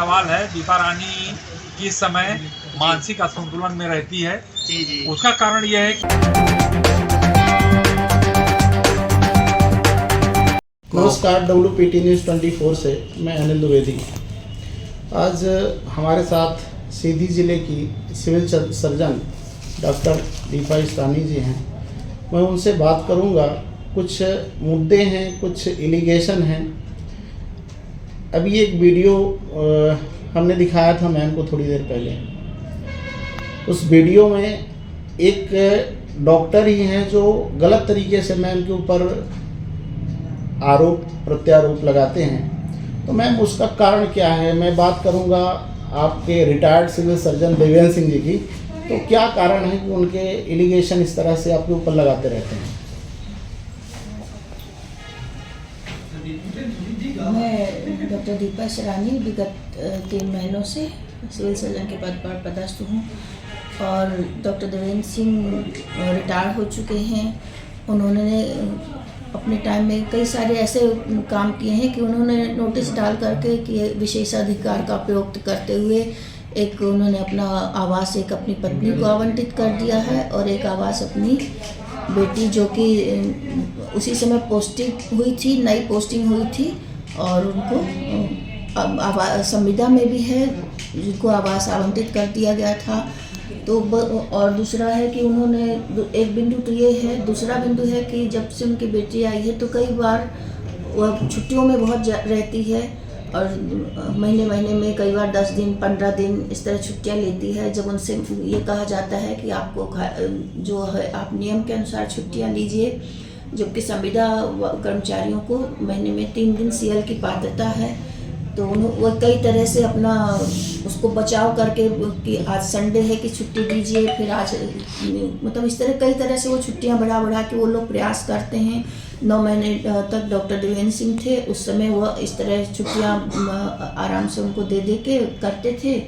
सवाल है, दीपा रानी किस समय मानसिक असंतुलन में रहती है। जी उसका कारण यह है कि नमस्कार, WPT न्यूज़ 24 से मैं अनिल द्विवेदी। आज हमारे साथ सीधी ज़िले की सिविल सर्जन डॉक्टर दीपा इस्रानी जी हैं। मैं उनसे बात करूंगा। कुछ मुद्दे हैं, कुछ एलिगेशन हैं। अभी एक वीडियो हमने दिखाया था मैम को थोड़ी देर पहले। उस वीडियो में एक डॉक्टर ही हैं जो गलत तरीके से मैम के ऊपर आरोप प्रत्यारोप लगाते हैं। तो मैम उसका कारण क्या है, मैं बात करूंगा आपके retired civil surgeon Devendra Singh ji की। तो क्या कारण है कि उनके एलिगेशन इस तरह से आपके ऊपर लगाते रहते हैं? मैं डॉक्टर दीपा इस्रानी विगत 3 महीनों से सिविल सर्जन के पद पर पदस्थ हूँ और डॉक्टर देवेंद्र सिंह रिटायर हो चुके हैं। उन्होंने अपने टाइम में कई सारे ऐसे काम किए हैं कि उन्होंने नोटिस डाल करके कि विशेषाधिकार का प्रयोग करते हुए एक उन्होंने अपना आवास एक अपनी पत्नी को आवंटित कर दिया है और एक आवास अपनी बेटी जो कि उसी समय पोस्टिंग हुई थी, नई पोस्टिंग हुई थी और उनको संविदा में भी है जिनको आवास आवंटित कर दिया गया था। तो और दूसरा है कि उन्होंने एक बिंदु तो ये है, दूसरा बिंदु है कि जब से उनकी बेटी आई है तो कई बार वह छुट्टियों में बहुत रहती है और महीने में कई बार 10 दिन 15 दिन इस तरह छुट्टियां लेती है। जब उनसे ये कहा जाता है कि आपको जो है आप नियम के अनुसार छुट्टियां लीजिए, जबकि संविदा कर्मचारियों को महीने में 3 दिन CL की पात्रता है। तो वो कई तरह से अपना उसको बचाव करके कि आज संडे है कि छुट्टी दीजिए, फिर आज मतलब इस तरह कई तरह से वो छुट्टियां बढ़ा के वो लोग प्रयास करते हैं। 9 महीने तक डॉक्टर देवेंद्र सिंह थे, उस समय वह इस तरह छुट्टियां आराम से उनको दे के करते थे।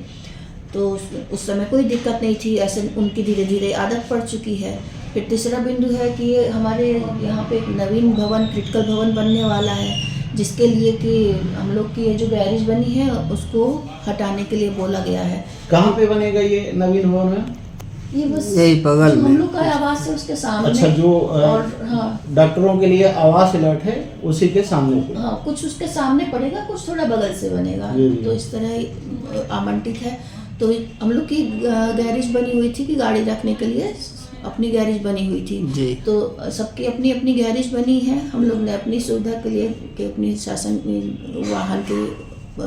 तो उस समय कोई दिक्कत नहीं थी, ऐसे उनकी धीरे धीरे आदत पड़ चुकी है। फिर तीसरा बिंदु है कि ये हमारे यहाँ पे एक नवीन भवन क्रिटिकल भवन बनने वाला है, जिसके लिए कि हम लोग की ये जो गैरेज बनी है उसको हटाने के लिए बोला गया है। कहाँ पे बनेगा ये नवीन भवन में? ये बस यही बगल में हम लोग का आवास है उसके सामने। अच्छा, जो और हाँ डॉक्टरों के लिए आवास अलर्ट है उसी के सामने पे। हाँ, कुछ उसके सामने पड़ेगा, कुछ थोड़ा बगल से बनेगा। तो इस तरह आवंटित है। तो हम लोग की गैरेज बनी हुई थी कि गाड़ी रखने के लिए अपनी गैरेज बनी हुई थी जी। तो सबकी अपनी अपनी गैरेज बनी है। हम लोग ने अपनी सुविधा के लिए कि अपनी शासन वाहन के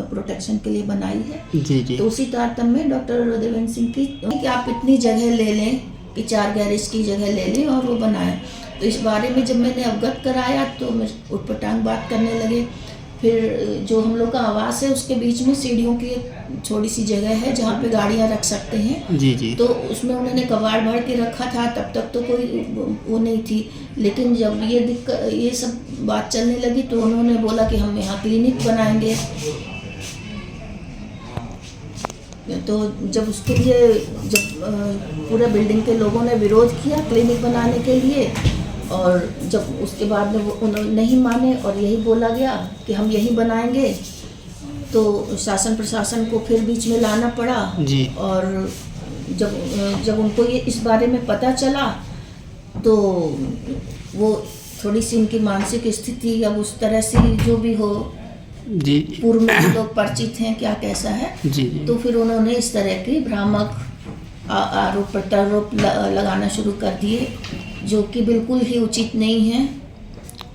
प्रोटेक्शन के लिए बनाई है। जी। तो उसी तारतम्य में डॉक्टर देवेंद्र सिंह की कि आप इतनी जगह ले लें कि 4 गैरेज की जगह ले लें और वो बनाएं। तो इस बारे में जब मैंने अवगत कराया तो मैं उठपटांग बात करने लगे। फिर जो हम लोग का आवास है उसके बीच में सीढ़ियों की एक छोटी सी जगह है जहाँ पे गाड़ियाँ रख सकते हैं। जी। तो उसमें उन्होंने कबाड़ भर के रखा था, तब तक तो कोई वो नहीं थी। लेकिन जब ये सब बात चलने लगी तो उन्होंने बोला कि हम यहाँ क्लिनिक बनाएंगे। तो जब उसके लिए पूरे बिल्डिंग के लोगों ने विरोध किया क्लिनिक बनाने के लिए, और जब उसके बाद में वो उन्होंने नहीं माने और यही बोला गया कि हम यही बनाएंगे, तो शासन प्रशासन को फिर बीच में लाना पड़ा जी। और जब उनको ये इस बारे में पता चला तो वो थोड़ी सी उनकी मानसिक स्थिति अब उस तरह से जो भी हो जी पूर्व में जो लोग परिचित हैं क्या कैसा है जी। तो फिर उन्होंने इस तरह की भ्रामक आरोप प्रत्यारोप लगाना शुरू कर दिए, जो कि बिल्कुल ही उचित नहीं है।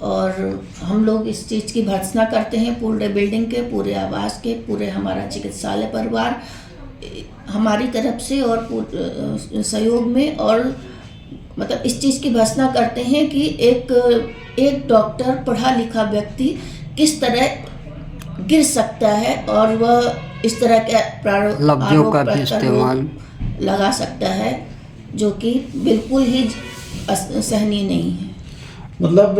और हम लोग इस चीज़ की भर्त्सना करते हैं पूरे बिल्डिंग के, पूरे आवास के, पूरे हमारा चिकित्सालय परिवार हमारी तरफ से और सहयोग में, और मतलब इस चीज़ की भर्त्सना करते हैं कि एक डॉक्टर पढ़ा लिखा व्यक्ति किस तरह गिर सकता है और वह इस तरह के लफ्जों का भी इस्तेमाल लगा सकता है, जो कि बिल्कुल ही सहनीय नहीं है। मतलब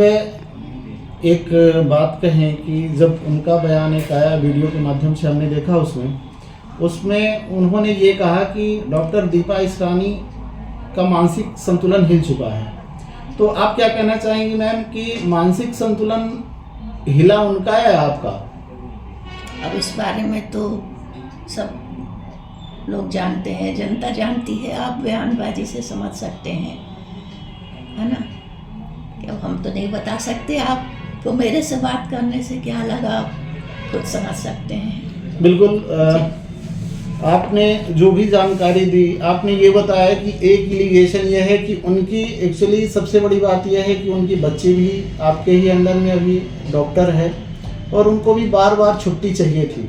एक बात कहें कि जब उनका बयान एक आया वीडियो के माध्यम से हमने देखा, उसमें उन्होंने ये कहा कि डॉक्टर दीपा इस्रानी का मानसिक संतुलन हिल चुका है। तो आप क्या कहना चाहेंगी मैम कि मानसिक संतुलन हिला उनका है आपका? अब इस बारे में तो सब लोग जानते हैं, जनता जानती है, आप बयानबाजी से समझ सकते हैं, है ना। कि अब हम तो नहीं बता सकते, आपको मेरे से बात करने से क्या लगा आप खुद समझ सकते हैं। बिल्कुल। आपने जो भी जानकारी दी, आपने ये बताया कि एक एलिगेशन यह है कि उनकी एक्चुअली सबसे बड़ी बात यह है कि उनकी बच्ची भी आपके ही अंडर में अभी डॉक्टर है और उनको भी बार बार छुट्टी चाहिए थी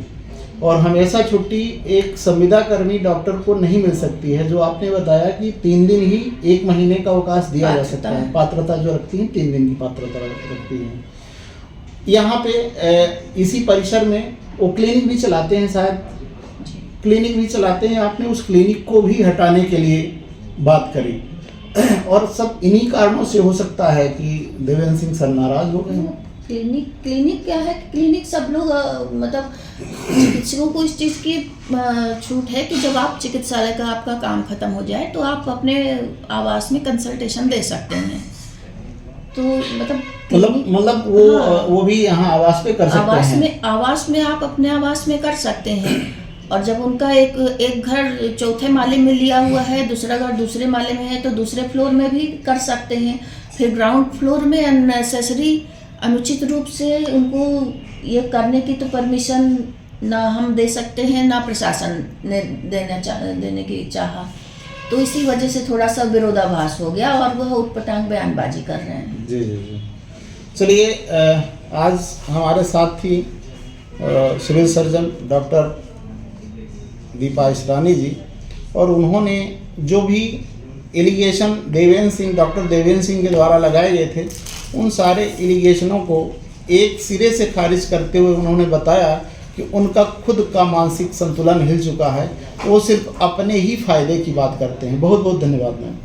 और हमेशा छुट्टी एक संविदा कर्मी डॉक्टर को नहीं मिल सकती है। जो आपने बताया कि 3 दिन ही 1 महीने का अवकाश दिया जा सकता है, पात्रता जो रखती है 3 दिन की पात्रता रखती है। यहाँ पे इसी परिसर में वो क्लिनिक भी चलाते हैं, शायद क्लिनिक भी चलाते हैं। आपने उस क्लिनिक को भी हटाने के लिए बात करी और सब इन्हीं कारणों से हो सकता है कि देवेंद्र सिंह सर नाराज हो गए। क्लिनिक क्या है, क्लिनिक सब लोग मतलब चिकित्सकों को इस चीज़ की छूट है कि जब आप चिकित्सालय का आपका काम खत्म हो जाए तो आप अपने आवास में कंसल्टेशन दे सकते हैं। तो मतलब वो भी यहाँ आवास पे कर सकते हैं। आवास में आप अपने आवास में कर सकते हैं। और जब उनका एक घर चौथे माले में लिया हुआ है, दूसरा घर दूसरे माले में है, तो दूसरे फ्लोर में भी कर सकते हैं। फिर ग्राउंड फ्लोर में अननेसेसरी अनुचित रूप से उनको ये करने की तो परमिशन ना हम दे सकते हैं, ना प्रशासन ने देने की चाहा। तो इसी वजह से थोड़ा सा विरोधाभास हो गया और वह उटपटांग बयानबाजी कर रहे हैं। जी जी जी। चलिए, आज हमारे साथ थी civil surgeon doctor Deepa Israni ji और उन्होंने जो भी एलिगेशन डॉक्टर देवेंद्र सिंह के द्वारा लगाए गए थे, उन सारे एलिगेशनों को एक सिरे से खारिज करते हुए उन्होंने बताया कि उनका खुद का मानसिक संतुलन हिल चुका है, वो सिर्फ अपने ही फायदे की बात करते हैं। बहुत बहुत धन्यवाद मैम।